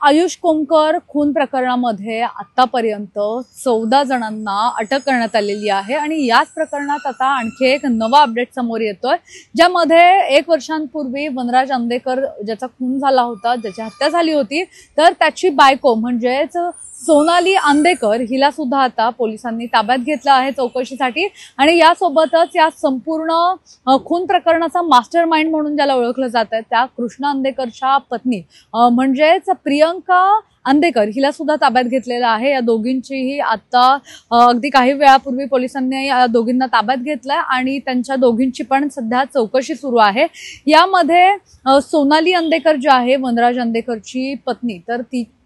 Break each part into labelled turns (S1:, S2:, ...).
S1: आयुष कोमकर खून प्रकरणामध्ये आतापर्यंत 14 जणांना अटक करण्यात आलेली आहे आणि याच प्रकरणात आता आणखी एक नवा अपडेट समोर येतोय, ज्यामध्ये 1 वर्षांपूर्वी वनराज अंदेकर ज्याचा खून झाला होता, ज्याची हत्या झाली होती, तर त्याची बायको म्हणजेच सोनाली अंदेकर हिला सुद्धा आता पोलिसांनी ताब्यात घेतलं आहे चौकशीसाठी। आणि यासोबतच या संपूर्ण खून प्रकरणाचा मास्टरमाइंड म्हणून ज्याला ओळखलं जात आहे त्या कृष्णा अंदेकरच्या पत्नी म्हणजेच प्रियंका अंदेकर हिला सुद्धा ताब्यात घेतलेलं आहे। या दोघींचीही आता अगदी काही वेळापूर्वी पोलिसांनी या दोघींना ताब्यात घेतलंय आणि त्यांच्या दोघींची पण सध्या चौकशी सुरू आहे। यामध्ये सोनाली अंदेकर जी आहे वनराज अंदेकरची पत्नी, तर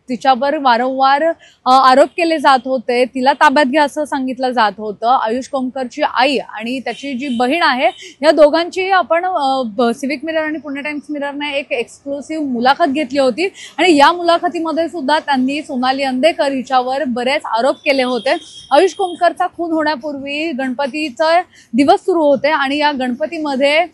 S1: तिच्यावर वारंवार आरोप केले जात होते, तिला ताब्यात घ्या असं सांगितलं जात होतं। आयुष कोमकरची आई आणि त्याची जी बहीण आहे या दोघांची आपण सिविक मिरर आणि पुणे टाइम्स मिररने एक एक्सक्लुसिव्ह मुलाखत घेतली होती आणि या मुलाखतीमध्ये सुद्धा त्यांनी सोनाली अंदेकर हिच्यावर बरेच आरोप केले होते। आयुष कोमकरचा खून होण्यापूर्वी गणपतीचे दिवस सुरू होते आणि या गणपतीमध्ये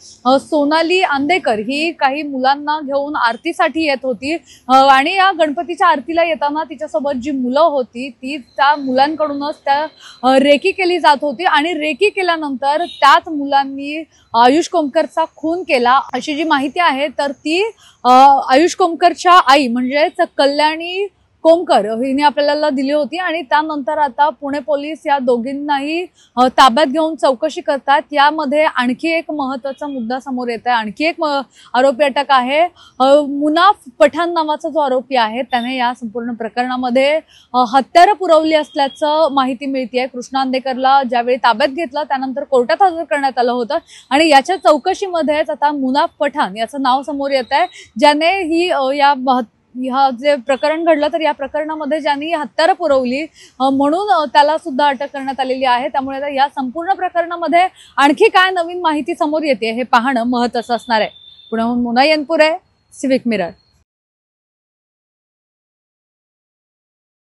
S1: सोनाली अंदेकर ही काही मुलांना घेऊन आरतीसाठी येत होती आणि या गणपतीच्या आरतीला येताना तिच्यासोबत जी मुलं होती ती त्या मुलांकडूनच त्या रेकी केली जात होती आणि रेकी केल्यानंतर त्याच मुलांनी आयुष कोमकरचा खून केला अशी जी माहिती आहे तर ती आयुष कोमकरच्या आई म्हणजेच कल्याणी कोमकर हिने आपल्याला दिली होती आणि त्यानंतर आता पुणे पोलीस या दोघींनाही ताब्यात घेऊन चौकशी करतात। यामध्ये आणखी एक महत्त्वाचा मुद्दा समोर येत आहे, आणखी एक आरोपी अटक आहे। मुनाफ पठाण नावाचा जो आरोपी आहे त्याने या संपूर्ण प्रकरणामध्ये हत्यारं पुरवली असल्याचं माहिती मिळते। कृष्णा अंदेकरला ज्यावेळी ताब्यात घेतलं त्यानंतर कोर्टात हजर करण्यात आलं होतं आणि याच्या चौकशीमध्येच आता मुनाफ पठाण याचं नाव समोर येत आहे, ज्याने ही ह्या जे प्रकरण घडलं तर या प्रकरणामध्ये ज्यांनी हत्यारं पुरवली म्हणून त्याला सुद्धा अटक करण्यात आलेली आहे। त्यामुळे या संपूर्ण प्रकरणामध्ये आणखी काय नवीन माहिती समोर येते हे पाहणं महत्त्वाचं असणार आहे। पुण्याहून मोना येनपुरे, सिविक मिरर।